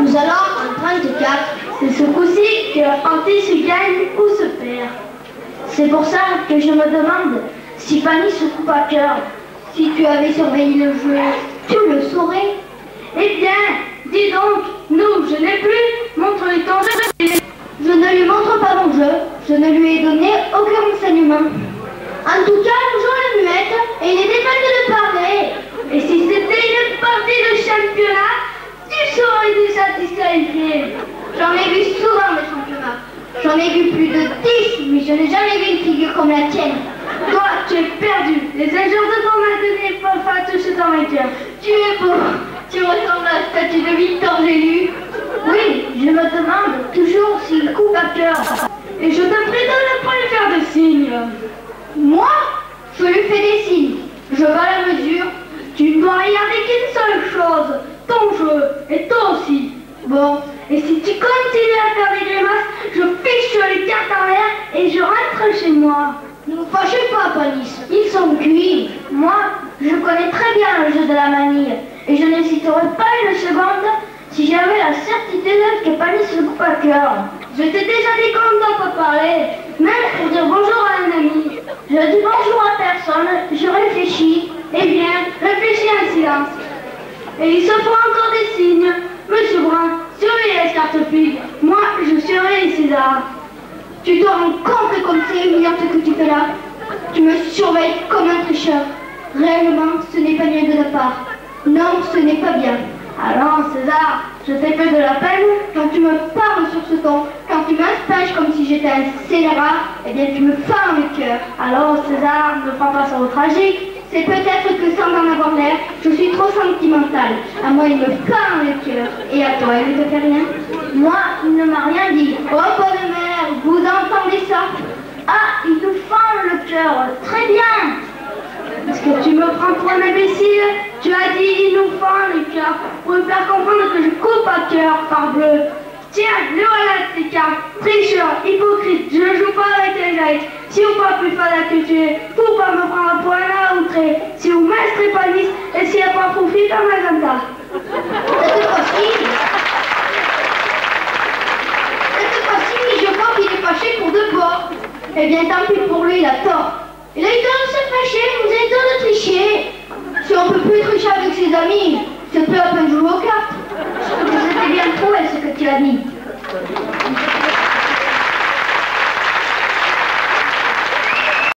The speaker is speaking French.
Nous allons en 34. C'est ce coup-ci que la partie se gagne ou se perd. C'est pour ça que je me demande si Fanny se coupe à cœur. Si tu avais surveillé le jeu, tu le saurais. Eh bien, dis donc, nous, je n'ai plus montré ton jeu. Je ne lui montre pas mon jeu. Je ne lui ai donné aucun renseignement. En tout cas, nous jouons la muette et il était temps de parler. Et si c'était une partie de championnat, tu serais déjà disqualifié. J'en ai vu souvent des championnats. J'en ai vu plus de 10, mais je n'ai jamais vu une figure comme la tienne. Toi, tu es perdu. Les injures de ton maître ne peuvent pas toucher ton vainqueur. Tu es beau. Tu ressembles à la statue de Victor Gélu. Oui, je me demande toujours s'il coupe à cœur. Et je te prie de ne pas lui faire de signes. Moi, je lui fais des signes. Je vais à la mesure. Tu ne dois regarder qu'une seule chose. Ton jeu. Et toi aussi. Bon, et si tu continues à faire des grimaces, je fiche les cartes en l'air et je rentre chez moi. Ne vous fâchez pas, Panis. Ils sont cuits. Moi, je connais très bien le jeu de la manille. Et je n'hésiterai pas une seconde si j'avais la certitude que Panis se coupe à cœur. Je t'ai déjà dit qu'on ne doit pas parler, même pour dire bonjour à un ami. Je dis bonjour à personne, je réfléchis. Eh bien, réfléchis en silence. Et ils se font encore des signes. Monsieur Brun, surveillez les cartes figues. Moi, je surveille César. Tu te rends compte comme c'est humiliant ce que tu fais là? Tu me surveilles comme un tricheur. Réellement, ce n'est pas bien de ta part. Non, ce n'est pas bien. Alors, César, je t'ai fait de la peine quand tu me parles sur ce ton. Quand tu m'inspires comme si j'étais un scélérat, eh bien, tu me fends le cœur. Alors, César, ne prends pas ça au tragique. C'est peut-être que sans en avoir l'air, je suis trop sentimentale. À moi, il me fend le cœur. Et à toi, il ne te fait rien? Moi, il ne m'a rien dit. Oh, bonne mère, vous entendez ça? Ah, il nous fend le cœur. Très bien. Est-ce que tu me prends pour un imbécile? Tu as dit il nous fend le cœur pour me faire comprendre que je coupe à cœur, parbleu. Tiens, le voilà tes cartes. Tricheur, hypocrite, je ne joue pas avec les likes. Si vous pas plus fada que tu es, faut pas me prendre pour un outré. Si vous m'instrez pas Nice, et si elle pas profite à ma ganta. Cette fois-ci, je crois qu'il est fâché pour deux bords. Eh bien, tant pis pour lui, il a tort. Il a eu tort de se fâcher.